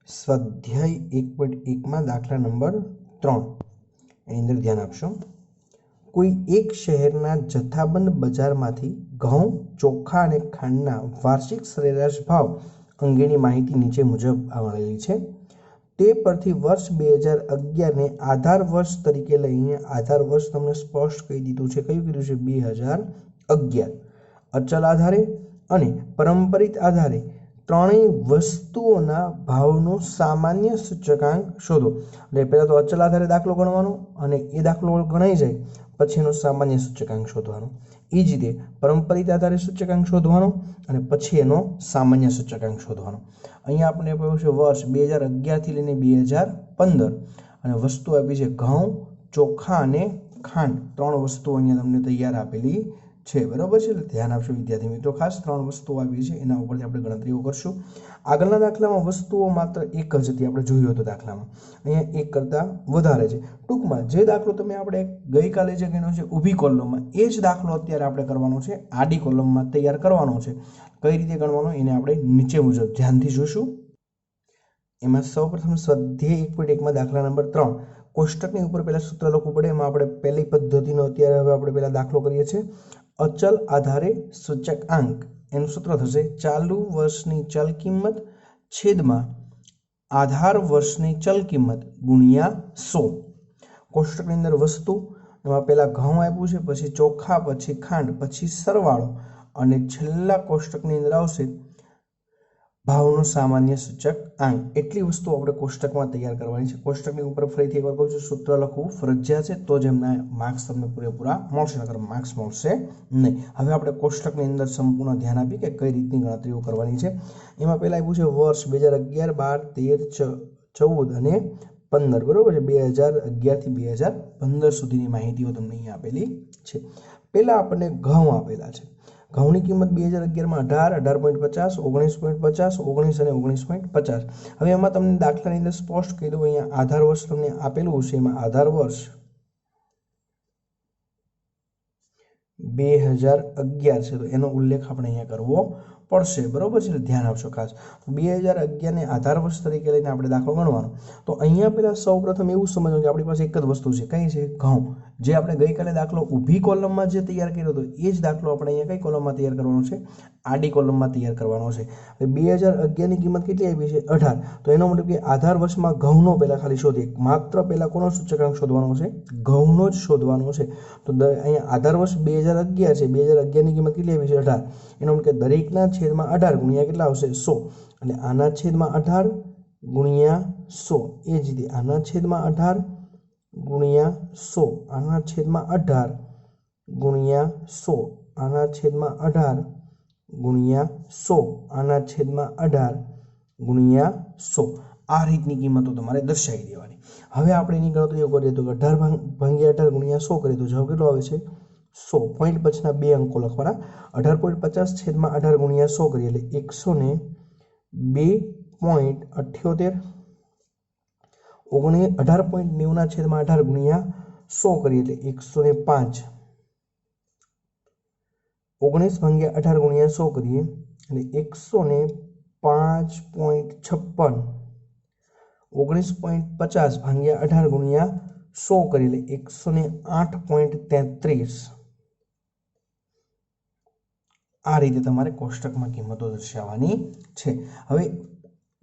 સ્વાધ્યાય 1.1 માં દાખલા નંબર 3 એની અંદર ધ્યાન આપશો। કોઈ એક શહેરના જથ્થાબંધ બજારમાંથી ઘઉં, ચોખા અને ખાંડના વાર્ષિક સરેરાશ ભાવ અંગેની માહિતી નીચે મુજબ મળેલી છે। તે પરથી વર્ષ 2011 ને આધાર વર્ષ તરીકે લઈને આધાર વર્ષ તમને સ્પષ્ટ કહી દીધું છે। કયું કીધું છે? 2011। અચલ આધારે અને પરંપરિત આધારે ત્રણેય વસ્તુઓના ભાવનો સામાન્ય સૂચકાંક શોધો। એટલે પહેલા તો અચલ આધારે દાખલો ગણવાનો અને એ દાખલો ગણાઈ જાય પછી એનો સામાન્ય સૂચકાંક શોધવાનો। એ જ રીતે પરંપરિત આધારે સૂચકાંક શોધવાનો અને પછી એનો સામાન્ય સૂચકાંક શોધવાનો। અહીંયા આપણે આપ્યું છે વર્ષ 2011 થી લઈને 2015 અને વસ્તુ આપી છે ઘઉં, ચોખા અને ખાંડ। ત્રણ વસ્તુઓ અહીંયા તમને તૈયાર આપેલી છે, બરાબર છે। એટલે ધ્યાન આપશો વિદ્યાર્થી મિત્રો, ખાસ ત્રણ વસ્તુઓ આપી છે એના ઉપરથી આપણે ગણતરીઓ કરશું। આગળના દાખલામાં વસ્તુઓ માત્ર એક જ હતી, આપણે જોયું હતું દાખલામાં, અહીંયા એક કરતાં વધારે છે। ટૂંકમાં જે દાખલો તમે આપણે ગઈકાલે જે ગણ્યો છે ઊભી કોલમમાં, એ જ દાખલો અત્યારે આપણે કરવાનો છે આડી કોલમમાં તૈયાર કરવાનો છે। કઈ રીતે ગણવાનો એને આપણે નીચે મુજબ ધ્યાનથી જોઈશું। એમાં સૌપ્રથમ સ્વાધ્યાય 1.1 માં દાખલા નંબર 3 કોષ્ટકની ઉપર પહેલા સૂત્ર લખવું પડે। એમાં આપણે પહેલી પદ્ધતિનો અત્યારે હવે આપણે પહેલા દાખલો કરીએ છીએ। અચલ આધારે સૂચકાંક એનું સૂત્ર થશે ચાલુ વર્ષની ચલ કિંમત છેદમાં આધાર વર્ષની ચલ કિંમત ગુણ્યા 100। કોષ્ટકની અંદર વસ્તુ, એમાં પહેલા ઘઉં આપ્યું છે, પછી ચોખા, પછી ખાંડ, પછી સરવાળો અને છેલ્લા કોષ્ટકની અંદર આવશે ભાવનો સામાન્ય સૂચકાંક। એટલી વસ્તુઓ આપણે કોષ્ટકમાં તૈયાર કરવાની છે। કોષ્ટકની ઉપર ફરીથી એકવાર કહું છું, સૂત્ર લખવું ફરજિયાત છે, તો જ એમના માર્ક્સ તમને પૂરેપૂરા મળશે, નકર માર્ક્સ મળશે નહીં। હવે આપણે કોષ્ટકની અંદર સંપૂર્ણ ધ્યાન આપી કે કઈ રીતની ગણતરીઓ કરવાની છે। એમાં પહેલા આપ્યું છે વર્ષ 2011, 12, 13, 14 અને 15, બરોબર છે। 2011 થી 2015 સુધીની માહિતીઓ તમને અહીંયા આપેલી છે। પહેલા આપણને ઘઉં આપેલા છે। ઘઉંની કિંમત 2011માં 18, 18.50, 19.50, 19 અને 19.50। હવે એમાં તમને દાખલાની અંદર સ્પષ્ટ કહી દઉં, અહીંયા આધાર વર્ષ તમને આપેલું છે, એમાં આધાર વર્ષ 2011 છે, તો એનો ઉલ્લેખ આપણે અહીંયા કરવો પડશે, બરોબર છે। ધ્યાન આપશો ખાસ। 2011 ને આધાર વર્ષ તરીકે લઈને આપણે દાખલો ગણવાનો। તો અહીંયા પહેલા સૌપ્રથમ એવું સમજવાનું કે આપણી પાસે એક જ વસ્તુ છે, કઈ છે? ઘઉં। જે આપણે ગઈકાલે દાખલો ઊભી કોલમમાં જે તૈયાર કર્યો હતો એ જ દાખલો આપણે અહીંયા કઈ કોલમમાં તૈયાર કરવાનો છે? આડી કોલમમાં તૈયાર કરવાનો છે। 2011 ની કિંમત કેટલી આવી છે? 18। તો એનો મતલબ કે આધાર વર્ષમાં ઘઉંનો પહેલા ખાલી શોધીએ, માત્ર પહેલા કોનો સૂચકાંક શોધવાનો છે? ઘઉંનો જ શોધવાનો છે। તો અહીંયા આધાર વર્ષ 2011 છે, 2011 ની કિંમત કેટલી આવી છે? 18। એનો મતલબ કે દરેકના છેદમાં 18 ગુણ્યા કેટલા આવશે? 100। અને આના છેદમાં 18 ગુણ્યા 100, એ જ રીતે આના છેદમાં 18 ગુણ્યા 100, આના છેદમાં 18 ગુણ્યા 100, આના છેદમાં 18 ગુણ્યા 100, આના છેદમાં 18 ગુણ્યા 100। આ રીતની કિંમતો તમારે દર્શાવી દેવાની। હવે આપણે એની ગણતરીઓ કરીએ તો 18 ભાગ્યા 18 ગુણ્યા 100 કરીએ તો જવાબ કેટલો આવે છે? 100। પોઈન્ટ પછીના બે અંકો લખવાના। 18.50 છેદમાં 18 ગુણ્યા 100 કરીએ એટલે 102.78। 18.90 ના છેદમાં 18 ગુણ્યા 100 કરીએ એટલે 105। 19 ભાગ્યા 18 ગુણ્યા 100 કરીએ એટલે 105.56। 19.50 ભાગ્યા 18 ગુણ્યા 100 કરીએ એટલે 108.33। આ રીતે તમારે કોષ્ટકમાં કિંમતો દર્શાવવાની છે। હવે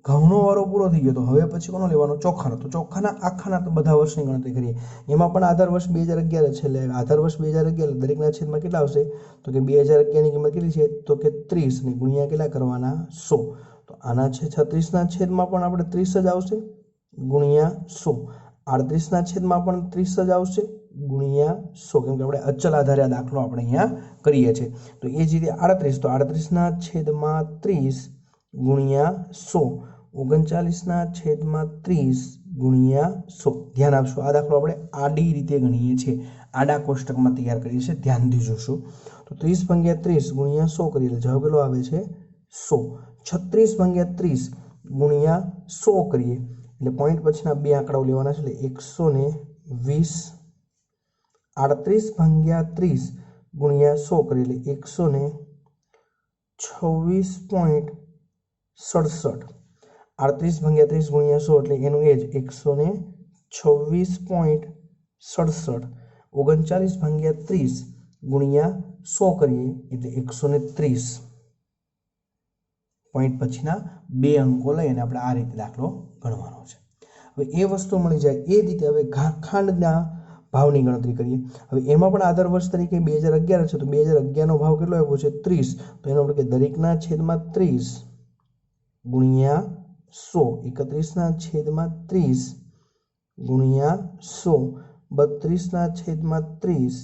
ઘઉંનો વારો પૂરો થઈ ગયો, તો હવે પછી કોનો લેવાનો? ચોખાનો। તો ચોખાના આખાના તો બધા વર્ષની ગણતરી કરીએ। એમાં પણ આધાર વર્ષ 2011 છે, એટલે આધાર વર્ષ 2011 દરેકના છેદમાં કેટલા આવશે? તો કે 2011 ની કિંમત કેટલી છે? તો કે 30 ને ગુણ્યા કેટલા કરવાના? 100। તો આના છે 36 ના છેદમાં પણ આપણે 30 જ આવશે ગુણ્યા 100। 38 ના છેદમાં પણ 30 જ આવશે ગુણ્યા 100, કેમ કે આપણે અચલ આધારે આ દાખલો આપણે અહીંયા કરીએ છીએ। તો એ જ રીતે 38, તો 38 ના છેદમાં 30 ગુણ્યા 100, 39 ના છેદમાં 30 ગુણ્યા 100। ધ્યાન આપશો, આ દાખલો આપણે આડી રીતે ગણીએ છીએ, આડા કોષ્ટકમાં તૈયાર કરીએ છીએ, ધ્યાનથી જોશું। તો 30 ભાગ્યા 30 ગુણ્યા 100 કરીએ એટલે જવાબ કેટલો આવે છે? 100। 36 ભાગ્યા 30 ગુણ્યા 100 કરીએ એટલે પોઈન્ટ પછીના બે આંકડાઓ લેવાના છે, એટલે 120। 38 ભાગ્યા 30 ગુણ્યા 100 કરીએ એટલે 126.67। 38 ભાગ્યા 30 ગુણ્યા 100 એટલે એનું એજ 126.67. 39 ભાગ્યા 30 ગુણ્યા 100 કરીએ એટલે 130. પોઈન્ટ પછીના બે અંકો લઈ અને આપણે આ રીતે દાખલો ગણવાનો છે. હવે એ વસ્તુ મળી જાય એ રીતે હવે ખાંડના ભાવની ગણતરી કરીએ. હવે એમાં પણ આધાર વર્ષ તરીકે 2011 છે તો 2011 નો ભાવ કેટલો આપ્યો છે 30. તો એનો આપણે કે દરેકના છેદમાં 30 ગુણ્યા 100. 31 ના છેદમાં 30 ગુણ્યા 100. 32 ના છેદમાં 30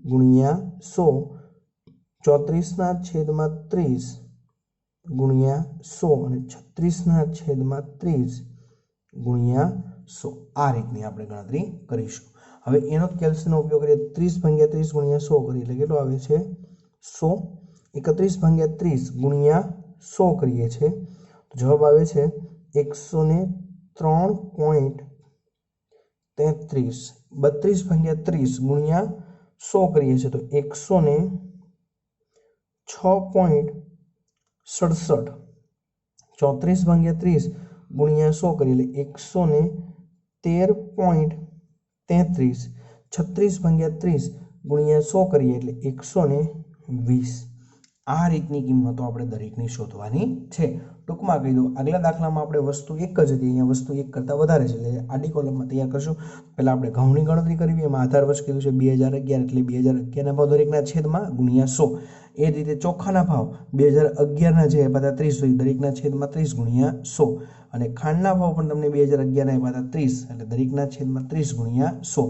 ગુણ્યા 100. 34 ના છેદમાં 30 ગુણ્યા 100 અને 36 ના છેદમાં 30 ગુણ્યા 100. આ રીતની આપણે ગણતરી કરીશું. હવે એનો કેલ્સીનો ઉપયોગ કરીએ 30 ભાગ્યા 30 ગુણ્યા 100 કરીએ એટલે કેટલો આવે છે 100. 31 ભાગ્યા 30 ગુણ્યા 100 કરીએ છીએ તો જવાબ આવે છે 103.33. 32 ભાગ્યા 30 ગુણ્યા 100 કરીએ છીએ તો 106.67. 34 ભાગ્યા 30 ગુણ્યા 100 કરીએ એટલે 113.33. 36 ભાગ્યા 30 ગુણ્યા 100 કરીએ એટલે 120. આ રીતની કિંમતો આપણે દરેકની શોધવાની છે. ટૂંકમાં કહી દઉં આગલા દાખલામાં આપણે વસ્તુ એક જ હતી, અહીંયા વસ્તુ એક કરતાં વધારે છે એટલે આડી કોલમમાં તૈયાર કરશું. પહેલાં આપણે ઘઉંની ગણતરી કરવી, એમાં આધાર વર્ષ કીધું છે 2011 એટલે 2011ના ભાવ દરેકના છેદમાં ગુણ્યા 100. એ જ રીતે ચોખાના ભાવ 2011ના જે આપ્યા હતા 30 હોય દરેકના છેદમાં 30 ગુણ્યા 100. અને ખાંડના ભાવ પણ તમને 2011ના આપ્યા હતા 30 એટલે દરેકના છેદમાં 30 ગુણ્યા 100.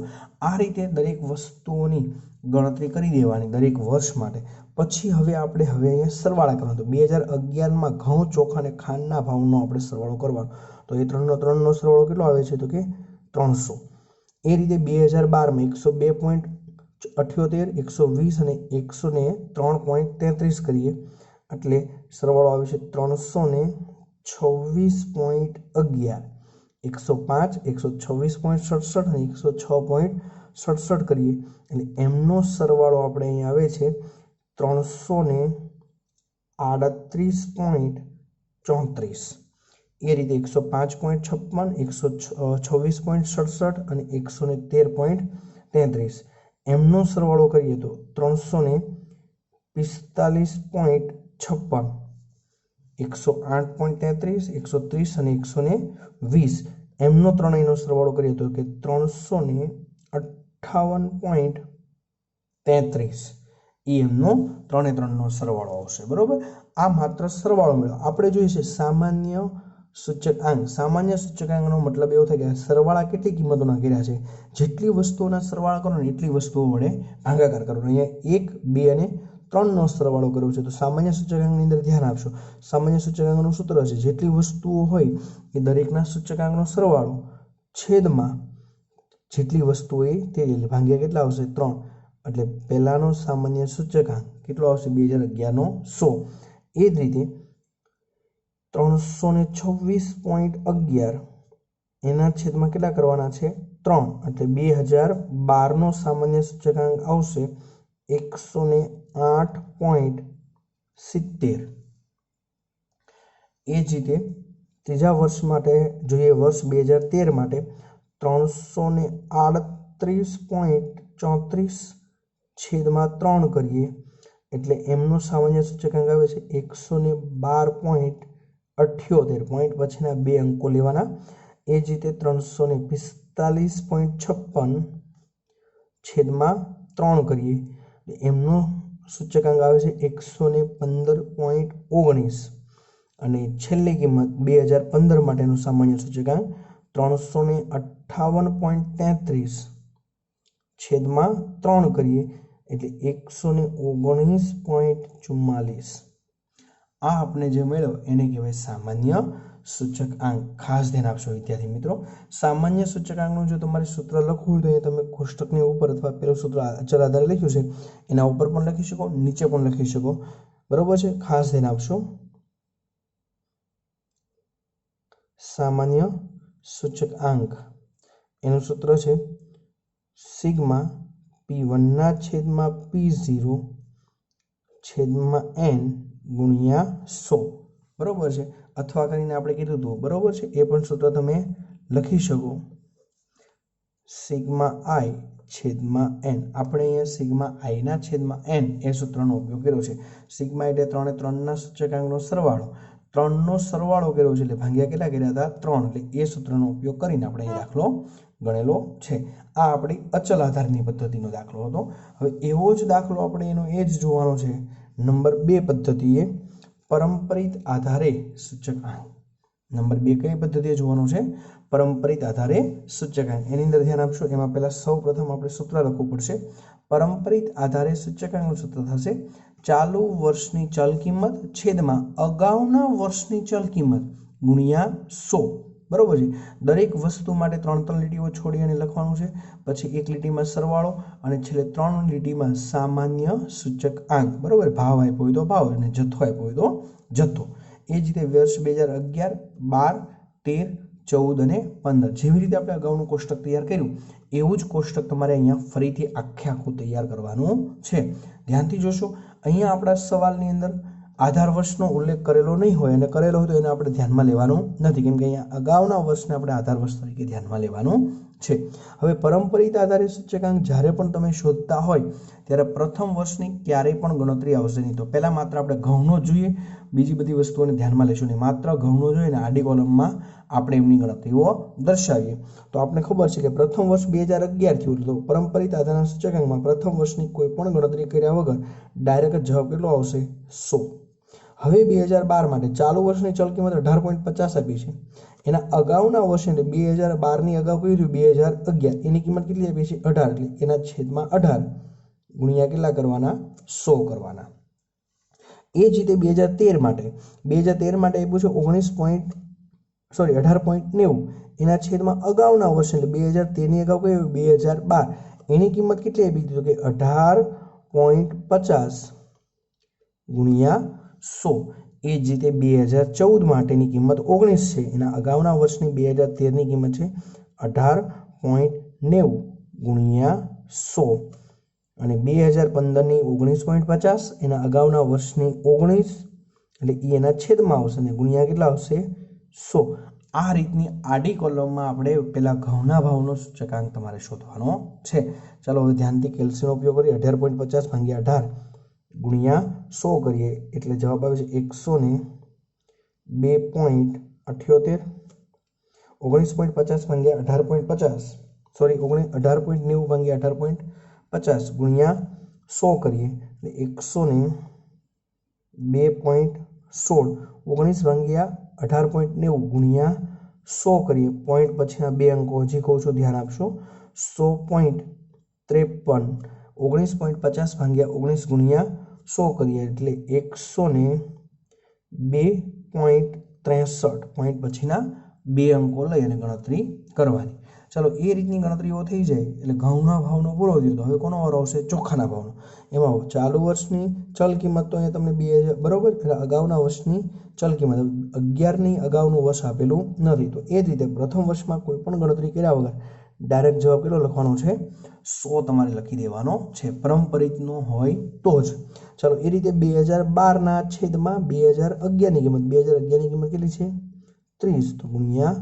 આ રીતે દરેક વસ્તુઓની ગણતરી કરી દેવાની દરેક વર્ષ માટે. પછી હવે અહીંયા સરવાળા કરવાનો. તો 2011માં ઘઉં, ચોખા અને ખાંડના ભાવનો આપણે સરવાળો કરવાનો. તો એ ત્રણનો સરવાળો કેટલો આવે છે તો કે 300. એ રીતે 2012માં 102.78, 120 અને 103.33 કરીએ એટલે સરવાળો આવે છે 326.11. 105, 126.67 અને 106.67 કરીએ એટલે એમનો સરવાળો આપણે અહીંયા આવે છે 338.34. એ રીતે 105.56, 126.67 અને 113.33 એમનો સરવાળો કરીએ તો 345.56, 108.33, 130 અને 120 એમનો ત્રણેયનો સરવાળો કરીએ તો કે 358.33. એમનો ત્રણનો સરવાળો આવશે. બરોબર. આ માત્ર સરવાળો મળ્યો. આપણે જોઈએ છે સામાન્ય સૂચકાંક. સામાન્ય સૂચકાંકનો મતલબ એવો થાય કે સરવાળા કેટલી કિંમતોના કર્યા છે, જેટલી વસ્તુઓના સરવાળા કરો ને એટલી વસ્તુઓ વડે ભાગાકાર કરો. અહીંયા 1, 2 અને 3નો સરવાળો કર્યો છે. તો સામાન્ય સૂચકાંકની અંદર ધ્યાન આપશો. સામાન્ય સૂચકાંકનું સૂત્ર છે જેટલી વસ્તુઓ હોય એ દરેકના સૂચકાંકનો સરવાળો છેદમાં જેટલી વસ્તુઓ હોય તે ભાગ્યા કેટલા આવશે 3. એટલે પહેલાનો સામાન્ય સૂચકાંક કેટલો આવશે 2011નો 100. એ જ રીતે 326.11 એના છેદમાં કેટલા કરવાના છે 3. એટલે 2012નો સામાન્ય સૂચકાંક આવશે 108.70. એ જ રીતે ત્રીજા વર્ષ માટે જોઈએ, વર્ષ 2013 માટે 338.34 છેદમાં 3 કરીએ એટલે એમનો સામાન્ય સૂચકાંક આવે છે 112.78. પોઈન્ટ પછીના બે અંકો લેવાના. એ જ રીતે 345.56 છેદમાં 3 કરીએ એમનો સૂચકાંક આવે છે 115.19. અને છેલ્લી કિંમત 2015 માટેનું સામાન્ય સૂચકાંક 358.33 છેદમાં 3 કરીએ એટલે 119.44. આ આપણે જે મેળવ્યો એને કહેવાય સામાન્ય સૂચકાંક. ખાસ ધ્યાન આપશો વિદ્યાર્થી મિત્રો. સામાન્ય સૂચકાંકનું જો તમારે સૂત્ર લખવું હોય તો તમે કોષ્ટકની ઉપર અથવા પેલું સૂત્ર અચળ આધારે લખ્યું છે એના ઉપર પણ લખી શકો, નીચે પણ લખી શકો. બરોબર છે. ખાસ ધ્યાન આપશો. સામાન્ય સૂચકાંક એનું સૂત્ર છે સિગ્મા P1 છેદમાં P0 છેદમાં n ગુણ્યા 100. બરોબર છે. અથવા કરીને આપણે કીધું હતું, બરોબર છે। એ પણ સૂત્ર તમે લખી શકો, સિગ્મા આઈ છેદમાં એન। આપણે અહીંયા સિગ્મા આઈના છેદમાં એન એ સૂત્રનો ઉપયોગ કર્યો છે। સિગ્મા એટલે 3 એ 3ના સૂચકાંકનો સરવાળો, 3નો સરવાળો કર્યો છે એટલે ભાગ્યા કેટલા કર્યા હતા 3, એટલે એ સૂત્રનો ઉપયોગ કરીને આપણે અહીં દાખલો ગણેલો છે। આ આપણી અચલ આધારની પદ્ધતિનો દાખલો હતો। હવે એવો જ દાખલો આપણે એનો એ જ જોવાનો છે નંબર 2 પદ્ધતિએ, પરંપરિત આધારે સૂચકાંક। નંબર 2 કઈ પદ્ધતિએ જોવાનો છે? પરંપરિત આધારે સૂચકાંક। એની અંદર ધ્યાન આપશો, એમાં પહેલા સૌપ્રથમ આપણે સૂત્ર લખવું પડશે। પરંપરિત આધારે સૂચકાંકનું સૂત્ર થશે ચાલુ વર્ષની ચલ કિંમત છેદમાં અગાઉના વર્ષની ચલ કિંમત ગુણ્યા 100, બરોબર છે। દરેક વસ્તુ માટે 3 લીટીઓ છોડી અને લખવાનું છે, પછી એક લીટીમાં સરવાળો અને છેલ્લે 3 લીટીમાં સામાન્ય સૂચકાંક, બરોબર। ભાવ આપ્યો હોય તો ભાવ અને જથ્થો આપ્યો હોય તો જથ્થો। એ જ રીતે વર્ષ 2011, 12, 13, 14 અને 15 જેવી રીતે આપણે અગાઉનું કોષ્ટક તૈયાર કર્યું એવું જ કોષ્ટક તમારે અહીંયા ફરીથી આખું તૈયાર કરવાનું છે। ધ્યાનથી જોશો, અહીંયા આપણા સવાલની અંદર આધાર વર્ષનો ઉલ્લેખ કરેલો નહીં હોય, અને કરેલો હોય તો એને આપણે ધ્યાનમાં લેવાનું નથી, કેમ કે અહીંયા અગાઉના વર્ષને આપણે આધાર વર્ષ તરીકે ધ્યાનમાં લેવાનું છે। હવે પરંપરિત આધારે સૂચકાંક જ્યારે પણ તમે શોધતા હોય ત્યારે પ્રથમ વર્ષની ક્યારેય પણ ગણતરી આવશે નહીં। તો પહેલા માત્ર આપણે ઘઉંનો જોઈએ, બીજી બધી વસ્તુઓને ધ્યાનમાં લેશું નહીં, માત્ર ઘઉંનો જોઈએ ને આડી કોલમમાં આપણે એમની ગણતરીઓ દર્શાવીએ। તો આપણે ખબર છે કે પ્રથમ વર્ષ 2011 થયું, તો પરંપરિત આધારના સૂચકાંકમાં પ્રથમ વર્ષની કોઈ પણ ગણતરી કર્યા વગર ડાયરેક્ટ જવાબ કેટલો આવશે? 100। હવે 2012 માટે ચાલુ વર્ષની ચલ કિંમત 18.50 આપી છે, એના અગાઉના વર્ષ એટલે 2012ની અગાઉ કયું થયું 2011, એની કિંમત કેટલી આપી છે 18, એટલે એના છેદમાં 18 ગુણ્યા કેટલા કરવાના 100 કરવાના। એ જ રીતે 2013 માટે આપ્યું છે 18.90, એના છેદમાં અગાઉના વર્ષ એટલે 2013ની અગાઉ કયું 2012, એની કિંમત કેટલી આપી દીધું કે 18.50 ગુણ્યા 100। એ જ રીતે 2014 માટેની કિંમત 19 છે, એના અગાઉના વર્ષની 2013ની કિંમત છે 18.90 ગુણ્યા 100, અને 2015ની 19.50, એના અગાઉના વર્ષની 19, એટલે એના છેદમાં આવશે ને ગુણ્યા કેટલા આવશે 100। આ રીતની આડી કોલમમાં આપણે પેલા ઘઉંના ભાવનો સૂચકાંક તમારે શોધવાનો છે। ચાલો હવે ધ્યાનથી કેલ્સીનો ઉપયોગ કરીએ। 18.50 ભાગ્યા 18 ગુણ્યા 100 કરીએ એટલે જવાબ આવે છે 102.78। 19.50 ભાગ્યા 18.50 સોરી 18.90 ભાગ્યા 18.50 ગુણ્યા 100 કરીએ એટલે 102.16। 19 ભાગ્યા 18.90 ગુણ્યા 100 કરીએ, પોઈન્ટ પછીના બે અંકો હજી કહું છું ધ્યાન આપશો, 100.53। 19.50 ભાગ્યા 19 ગુણ્યા 100 કરીએ એટલે 102.63, પોઈન્ટ પછીના બે અંકો લઈ અને ગણતરી કરવાની। ચાલો એ રીતની ગણતરીઓ થઈ જાય એટલે ઘઉંના ભાવનો પૂરો થયો। તો હવે કોનો વારો આવશે? ચોખાના ભાવનો। એમાં ચાલુ વર્ષની ચલ કિંમત તો અહીંયા તમને 2000 બરોબર, એટલે અગાઉના વર્ષની ચલ કિંમત 11ની અગાઉનું વર્ષ આપેલું નથી, તો એ જ રીતે પ્રથમ વર્ષમાં કોઈ પણ ગણતરી કર્યા વગર ડાયરેક્ટ જવાબ કેટલો લખવાનો છે? 100 તમારે લખી દેવાનો છે, પરંપરિતનો હોય તો જ। ચાલો એ રીતે 2012ના છેદમાં 2011ની કિંમત, 2011ની કિંમત કેટલી છે 30, તો ગુણ્યા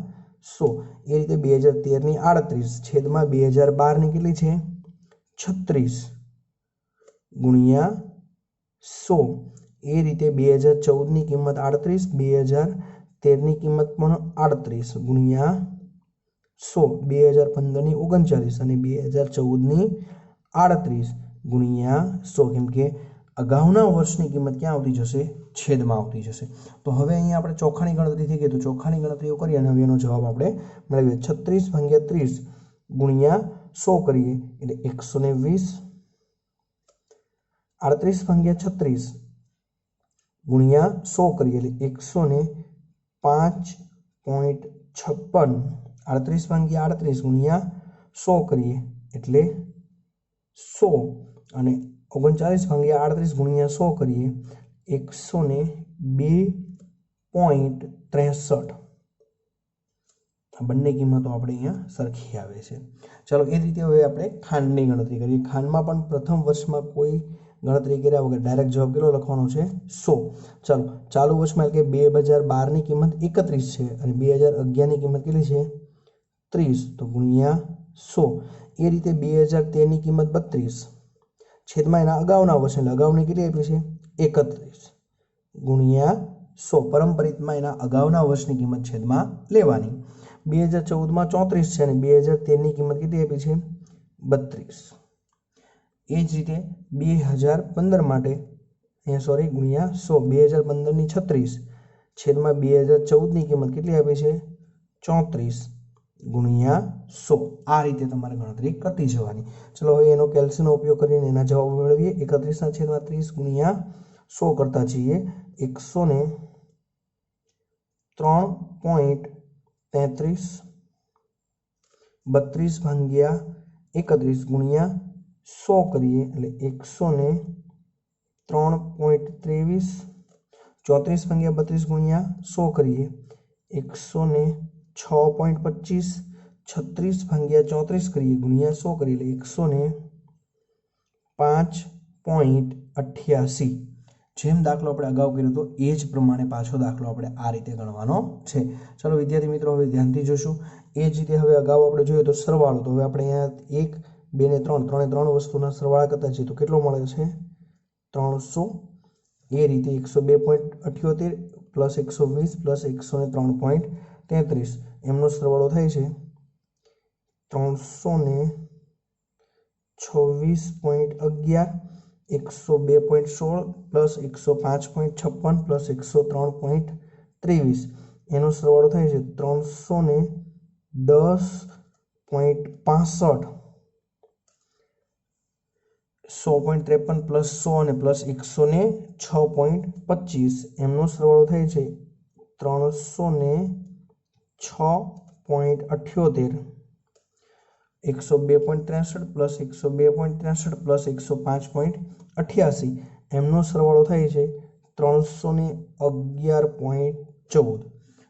100। એ રીતે 2013ની 38 છેદમાં 2012ની કેટલી છે 36 ગુણ્યા 100। એ રીતે 2014ની કિંમત 38, 2013ની કિંમત પણ 38 ગુણ્યા 100, 2015ની 39 અને 2014ની 38 ગુણ્યા 100, કેમ કે અગાઉના વર્ષની કિંમત ક્યાં આવતી જશે? છેદમાં આવતી જશે। તો હવે અહીંયા આપણે ચોખાની ગણતરી થઈ ગઈ, તો ચોખાની ગણતરીઓ કરીએ અને હવે એનો જવાબ આપણે મેળવીએ। 36 ભાગ્યા 30 ગુણ્યા 100 કરીએ એટલે 120, 38 ભાગ્યા 36 ગુણ્યા 100 કરીએ એટલે 105.56, 38 ભાગ્યા 38 ગુણ્યા 100 કરીએ એટલે 100, અને 39 ભાગ્યા 38 ગુણ્યા 100 કરીએ 102.63। આ બંને કિંમતો આપણે અહીંયા સરખી આવે છે। ચાલો એ રીતે હવે આપણે ખાંડની ગણતરી કરીએ। ખાંડમાં પણ પ્રથમ વર્ષમાં કોઈ ગણતરી કર્યા વગર ડાયરેક્ટ જવાબ કેટલો લખવાનો છે 100। ચાલો ચાલુ વર્ષમાં એટલે કે 2012 ની કિંમત 31 છે અને 2011 ની કિંમત કેટલી છે 30 તો ગુણ્યા 100। એ રીતે 2013 ની કિંમત 32 છેદમાં એના અગાઉના વર્ષ એટલે અગાઉની કેટલી આપી છે 31 ગુણ્યા 100। પરંપરિતમાં એના અગાઉના વર્ષની કિંમત છેદમાં લેવાની। 2014 માં 34 છે અને 2013 ની કિંમત કેટલી આપી છે 32। એ જ રીતે 2015 માટે અહીંયા સોરી ગુણ્યા 100। 2015 ની 36 છેદમાં 2014 ની કિંમત કેટલી આપી છે 34 ગુણ્યા 100। આ રીતે તમારે ગણતરી કરતી જવાની। ચલો હવે એનો કેલ્સીનો ઉપયોગ કરીને એના જવાબ મેળવીએ। 31 ના છેદમાં 30 ગુણ્યા 100 કરતા જઈએ 103.33 32 ભાગ્યા 31 ગુણ્યા 100 કરીએ એટલે 103.23 34 ભાગ્યા 32 ગુણ્યા 100 કરીએ 106.25 36 ભાગ્યા 34 કરીએ ગુણ્યા 100 કરીએ એટલે 105.88। જેમ દાખલો આપણે અગાઉ કર્યો હતો એ જ પ્રમાણે પાછો દાખલો આપણે આ રીતે ગણવાનો છે। ચલો વિદ્યાર્થી મિત્રો હવે ધ્યાનથી જોશું। એ જ રીતે હવે અગાઉ આપણે જોયું તો સરવાળો, તો હવે આપણે અહીંયા 1 2 ને 3 ત્રણે વસ્તુના સરવાળા કરતા છીએ તો કેટલો મળે છે 300। એ રીતે 102.78 પ્લસ 120 પ્લસ 103.33 એમનો સરવાળો થાય છે 326.11 102.16 પ્લસ 105.56 પ્લસ 103.23 એનો સરવાળો થાય છે 310.65 100.53 પ્લસ 100 અને પ્લસ 106.25 એમનો સરવાળો થાય છે 306.78 102.63 પ્લસ 102.63 પ્લસ 105.88 એમનો સરવાળો થાય છે 311.14।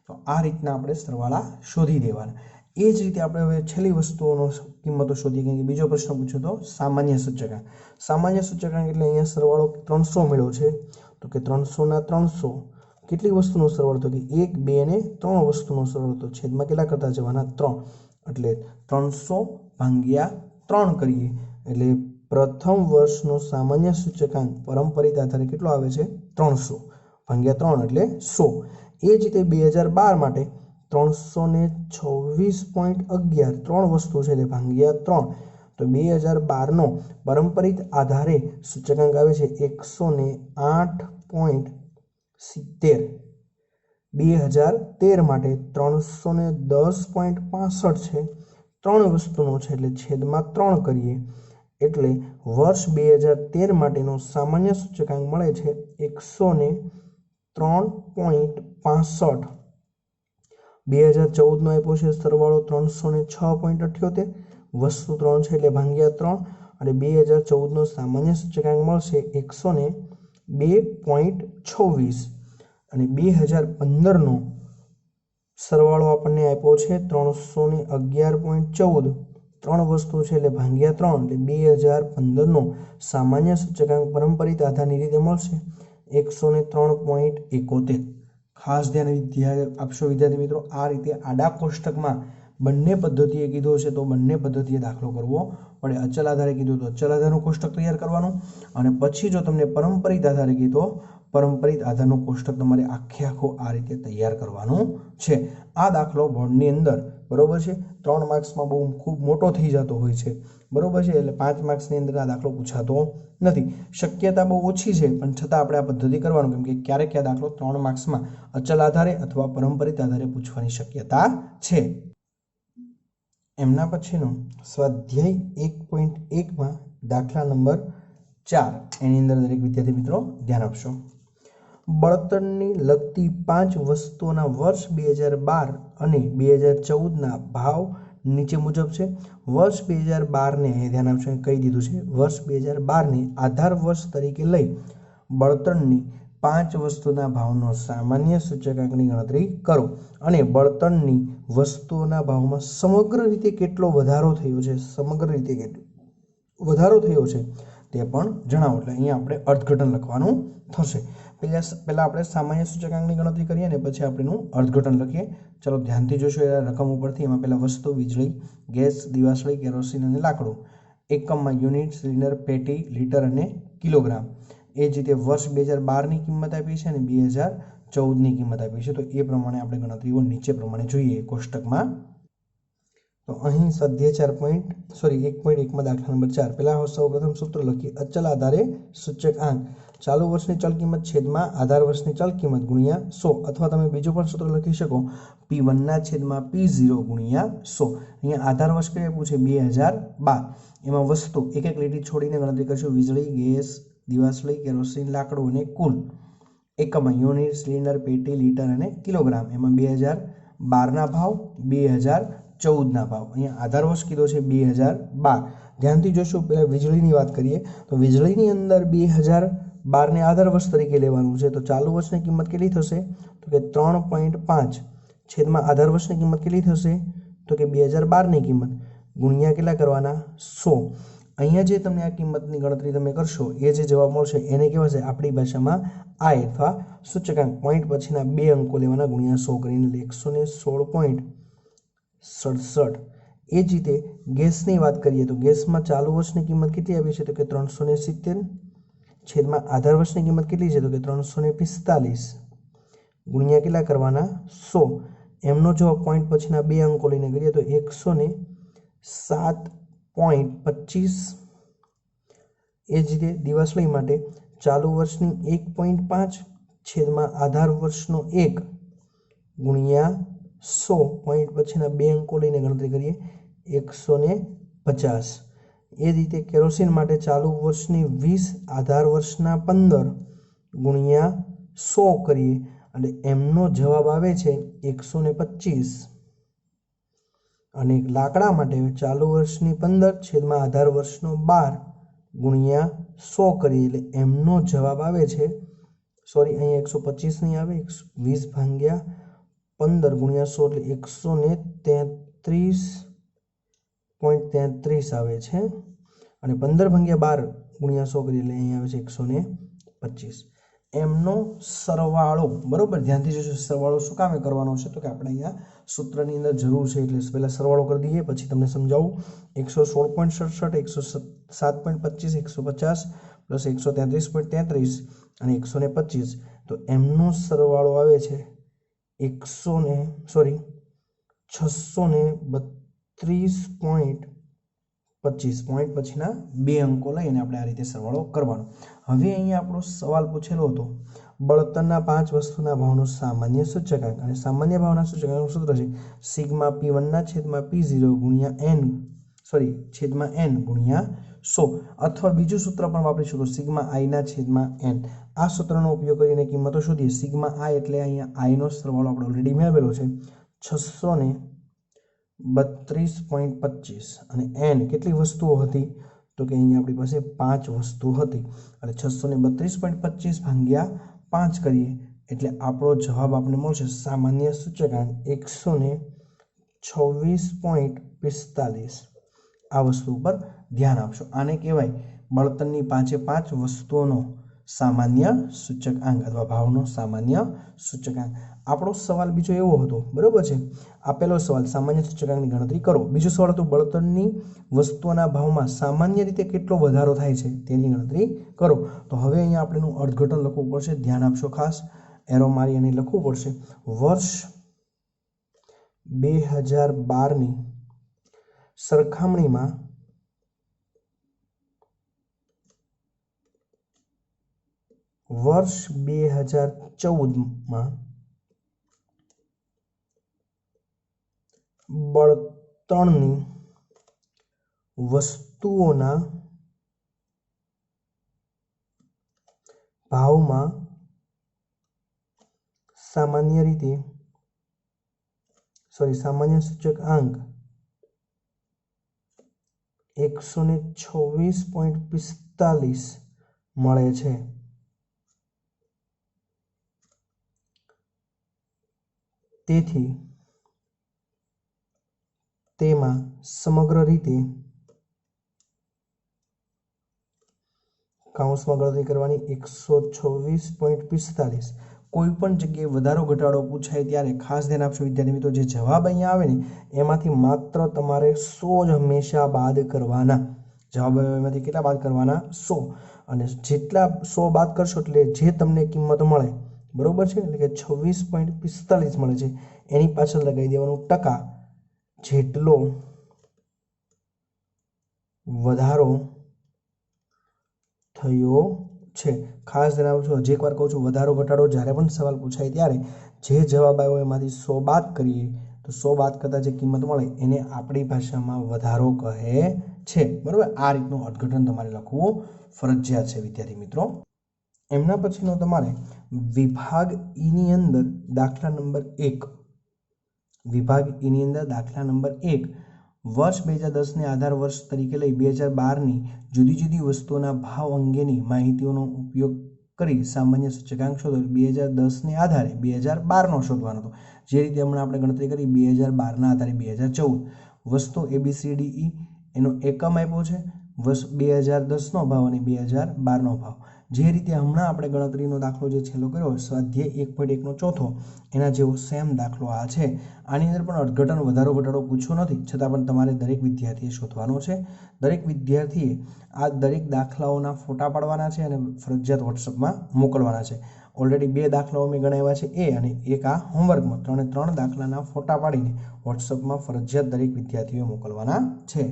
તો આ રીતના આપણે સરવાળા શોધી દેવાના। એ જ રીતે આપણે હવે છેલ્લી વસ્તુઓનો કિંમતો શોધીએ કે બીજો પ્રશ્ન પૂછ્યો તો સામાન્ય સૂચકાંક। સામાન્ય સૂચકાંક એટલે અહીંયા સરવાળો 300 મળ્યો છે તો કે 300 ના 300 કેટલી વસ્તુનો સરવાળો તો કે 1 2 અને 3 વસ્તુનો સરવાળો તો છેદમાં કેટલા કરતા જવાના 3 એટલે 300 ભાગ્યા 3 કરીએ એટલે પ્રથમ વર્ષનો સામાન્ય સૂચકાંક પરંપરિત આધારે કેટલો આવે છે 300 ભાગ્યા 3 એટલે 100। એ જ રીતે 2012 માટે 326.11 3 વસ્તુ છે એટલે ભાગ્યા 3 તો 2012 નો પરંપરિત આધારે સૂચકાંક આવે છે 108.70। 2013 માટે 310.65 છે 3 વસ્તુનો છે એટલે છેદમાં 3 કરીએ એટલે વર્ષ 2013 માટેનો સામાન્ય સૂચકાંક મળે છે 103.65। 2014 નો આપ્યો છે સરવાળો 306.78 વસ્તુ 3 છે એટલે ભાગ્યા 3 અને 2014 નો સામાન્ય સૂચકાંક મળશે 102.26 અને 2015 નો સરવાળો આપણને આપ્યો છે 311.14 3 વસ્તુ છે એટલે ભાગ્યા 3 એટલે 2015 નો સામાન્ય સૂચકાંક પરંપરિત આધારની રીતે મળશે 103.71। ખાસ ધ્યાન આપશો વિદ્યાર્થી મિત્રો। આ રીતે આડા કોષ્ટકમાં બંને પદ્ધતિએ કીધો છે તો બંને પદ્ધતિએ દાખલો કરવો પડે। અચલ આધારે કીધું તો અચલ આધારનું કોષ્ટક તૈયાર કરવાનું અને પછી જો તમને પરંપરિત આધારે કીધું પરંપરિત આધારનું કોષ્ટક તમારે આખો આ રીતે તૈયાર કરવાનું છે। આ દાખલો બોર્ડની અંદર બરોબર છે 3 માર્ક્સમાં બહુ ખૂબ મોટો થઈ જતો હોય છે બરોબર છે એટલે 5 માર્ક્સની અંદર આ દાખલો પૂછાતો નથી। શક્યતા બહુ ઓછી છે પણ છતાં આપણે આ પદ્ધતિ કરવાનું કેમ કે ક્યારેક આ દાખલો 3 માર્ક્સમાં અચલ આધારે અથવા પરંપરિત આધારે પૂછવાની શક્યતા છે। એમના પછીનો સ્વાધ્યાય 1.1 માં દાખલા નંબર 4 એની અંદર દરેક વિદ્યાર્થી મિત્રો ધ્યાન આપશો। બળતણની લગતી 5 વસ્તુઓના વર્ષ 2012 અને 2014 ના ભાવ નીચે મુજબ છે। વર્ષ 2012 ને ધ્યાન આપશો કહી દીધું છે વર્ષ 2012 ને આધાર વર્ષ તરીકે લઈ બળતણની 5 વસ્તુના ભાવનો સામાન્ય સૂચકાંકની ગણતરી કરો અને બળતણની વસ્તુઓના ભાવમાં સમગ્ર રીતે કેટલો વધારો થયો છે તે પણ જણાવો. એટલે અહીંયા આપણે અર્થઘટન લખવાનું થશે. પહેલા આપણે સામાન્ય સૂચકાંકની ગણતરી કરીએ ને પછી આપણે એનું અર્થઘટન લખીએ. ચલો ધ્યાનથી જોશો એ રકમ ઉપરથી. એમાં પહેલા વસ્તુ વીજળી, ગેસ, દિવાસળી, કેરોસીન અને લાકડું. એકમમાં યુનિટ, સિલિન્ડર, પેટી, લીટર અને કિલોગ્રામ. એ જ રીતે વર્ષ 2012ની કિંમત આપી છે અને 2014ની કિંમત આપી છે. તો એ પ્રમાણે આપણે ગણતરીઓ નીચે પ્રમાણે જોઈએ કોષ્ટકમાં. તો અહીં સ્વાધ્યાય 1.1માં દાખલા નંબર 4. પહેલા સૌપ્રથમ સૂત્ર લખીએ. અચલ આધારે સૂચકાંક ચાલુ વર્ષની ચલ કિંમત છેદમાં આધાર વર્ષની ચલ કિંમત ગુણ્યા 100. અથવા તમે બીજું પણ સૂત્ર લખી શકો, P1 ના છેદમાં P0 ગુણ્યા 100. અહીંયા આધાર વર્ષ કયું આપ્યું છે? 2012. એમાં વસ્તુ એક એક લીટી છોડીને ગણતરી કરશું. વીજળી, ગેસ, દિવાસળી, કેરોસીન, લાકડું અને કુલ. એકમમાં યુનિટ, સિલિન્ડર, પેટી, લીટર અને કિલોગ્રામ. એમાં 2012ના ભાવ, 2014ના ભાવ. અહીંયા આધાર વર્ષ કીધો છે 2012. ધ્યાનથી જોશું. પહેલા વીજળીની વાત કરીએ તો વીજળીની અંદર 2012ને આધાર વર્ષ તરીકે લેવાનું છે. તો ચાલુ વર્ષની કિંમત કેટલી થશે? તો કે 3.5 છેદમાં આધાર વર્ષની કિંમત કેટલી થશે? તો કે 2012ની કિંમત ગુણ્યા કેટલા કરવાના? 100. અહીંયા જે તમને આ કિંમતની ગણતરી તમે કરશો એ જે જવાબ મળશે એને કહેવાશે આપણી ભાષામાં આય અથવા સૂચકાંક. પોઈન્ટ પછીના 2 અંકો લેવાના ગુણ્યા 100 કરીને 116.67. એ જ રીતે ગેસની વાત કરીએ તો ગેસમાં ચાલુ વર્ષની કિંમત કેટલી આપી છે? તો કે 370 છેદમાં આધાર વર્ષની કિંમત કેટલી છે? તો કે 345 ગુણ્યા કેટલા કરવાના? 100. એમનો જવાબ પોઈન્ટ પછીના 2 અંકો લઈને કરીએ તો 107.25. એ જ રીતે દિવાસળી માટે ચાલુ વર્ષની 1.5 છેદમાં આધાર વર્ષનો 1 ગુણ્યા 100. પોઈન્ટ પછીના 2 અંકો લઈને ગણતરી કરીએ 150. એ રીતે કેરોસીન માટે ચાલુ વર્ષની 20 આધાર વર્ષના 15 ગુણ્યા 100 કરીએ અને એમનો જવાબ આવે છે 125. અને લાકડા માટે ચાલુ વર્ષની 15 છેદમાં આધાર વર્ષનો 12 ગુણ્યા 100 કરીએ એટલે એમનો જવાબ આવે છે, અહીંયા 125 નહીં આવે, 20 ભાગ્યા 15 ગુણ્યા 100 એટલે 133.33 આવે છે. અને 15 ભાગ્યા 12 ગુણ્યા 100 કરીએ એટલે અહીં આવે છે 125. એમનો સરવાળો. બરોબર, ધ્યાનથી જોશો. સરવાળો શું કામે કરવાનો છે? તો કે આપણે અહીંયા સૂત્રની અંદર જરૂર છે એટલે પહેલા સરવાળો કરી દઈએ પછી તમને સમજાવું. 116.67, 107.25, 150 પ્લસ 133.33 અને 125. તો એમનો સરવાળો આવે છે 632.25. પોઈન્ટ પછીના 2 અંકો લઈને આપણે આ રીતે સરવાળો કરવાનો. હવે અહીંયા આપણો સવાલ પૂછેલો હતો બળતણના 5 વસ્તુના ભાવનો સામાન્ય સૂચકાંક. અને સામાન્ય ભાવના સૂચકાંકનું સૂત્ર છે સિગ્મા P1 ના છેદમાં P0 ગુણ્યા n ગુણ્યા 100. અથવા બીજું સૂત્ર પણ વાપરી શકો, સિગ્મા I ના છેદમાં n. આ સૂત્રનો ઉપયોગ કરીને કિંમતો શોધીએ. સિગ્મા I એટલે અહીંયા I નો સરવાળો આપણે ઓલરેડી મેળવેલો છે 632.25 અને n કેટલી વસ્તુઓ હતી? તો કે અહીંયા આપણી પાસે 5 વસ્તુ હતી એટલે 632.25 ભાગ્યા 5 કરીએ એટલે આપણો જવાબ આપણે મળશે સામાન્ય સૂચકાંક 126.45. આ વસ્તુ ઉપર ધ્યાન આપશો. આને કહેવાય બળતણની 5 વસ્તુઓનો સામાન્ય સૂચકાંક અથવા ભાવનો સામાન્ય સૂચકાંક. આપણો સવાલ બીજો એવો હતો, બરોબર છે. આપેલો સવાલ સામાન્ય સૂચકાંકની ગણતરી કરો. બીજો સવાલ હતો બળતણની વસ્તુઓના ભાવમાં સામાન્ય રીતે કેટલો વધારો થાય છે તેની ગણતરી કરો. તો હવે અહીંયા આપણે એનું અર્થઘટન લખવું પડશે. ધ્યાન આપશો ખાસ. એરો મારી અને લખવું પડશે. વર્ષ 2012ની સરખામણીમાં વર્ષ 2014માં બળતણની વસ્તુઓના ભાવમાં સામાન્ય સૂચકાંક 126.45 મળે છે. તેથી તેમાં સમગ્ર રીતે કાઉન્સમાં ગણતરી કરવાની 126.45. કોઈ પણ જગ્યાએ વધારો ઘટાડો પૂછાય ત્યારે ખાસ ધ્યાન આપશો વિદ્યાર્થી મિત્રો, જે જવાબ અહીંયા આવે ને એમાંથી માત્ર તમારે 100 જ હંમેશા બાદ કરવાના. જવાબ એમાંથી કેટલા બાદ કરવાના? 100. અને જેટલા 100 બાદ કરશો એટલે જે તમને કિંમત મળે, બરોબર છે, એટલે કે 26.45 મળે છે, એની પાછળ લગાવી દેવાનું ટકા. જેટલો વધારો થયો છે. ખાસ ધ્યાન આપજો. હજી એકવાર કહું છું, વધારો ઘટાડો જ્યારે પણ સવાલ પૂછાય ત્યારે જે જવાબ આવ્યો એમાંથી 100 બાદ કરીએ તો 100 બાદ કરતા જે કિંમત મળે એને આપણી ભાષામાં વધારો કહે છે. બરોબર, આ રીતનું અર્થઘટન તમારે લખવું ફરજિયાત છે વિદ્યાર્થી મિત્રો. એમના પછીનો તમારે વિભાગ ઈની અંદર દાખલા નંબર 1. વિભાગ ઈની અંદર દાખલા નંબર 1. વર્ષ 2010 ને આધાર વર્ષ તરીકે લઈ 2012ની જુદી જુદી વસ્તુઓના ભાવ અંગેની માહિતીઓનો ઉપયોગ કરી સામાન્ય સૂચકાંક શોધો. 2010ને આધારે 2012નો શોધવાનો હતો. જે રીતે હમણાં આપણે ગણતરી કરી 2012ના આધારે 2014 વસ્તુ ABCDE એનો એકમ આપ્યો છે, વર્ષ 2010નો ભાવ અને 2012નો ભાવ. જે રીતે હમણાં આપણે ગણતરીનો દાખલો જે છેલ્લો કર્યો સ્વાધ્યાય 1.1નો ચોથો, એના જેવો સેમ દાખલો આ છે. આની અંદર પણ અર્થઘટન વધારો ઘટાડો પૂછ્યો નથી, છતાં પણ તમારે દરેક વિદ્યાર્થીએ શોધવાનો છે. દરેક વિદ્યાર્થીએ આ દરેક દાખલાઓના ફોટા પાડવાના છે અને ફરજિયાત વોટ્સઅપમાં મોકલવાના છે. ઓલરેડી 2 દાખલાઓ મેં ગણાવ્યા છે એ અને એક આ હોમવર્કમાં. 3 દાખલાના ફોટા પાડીને વોટ્સઅપમાં ફરજિયાત દરેક વિદ્યાર્થીઓએ મોકલવાના છે.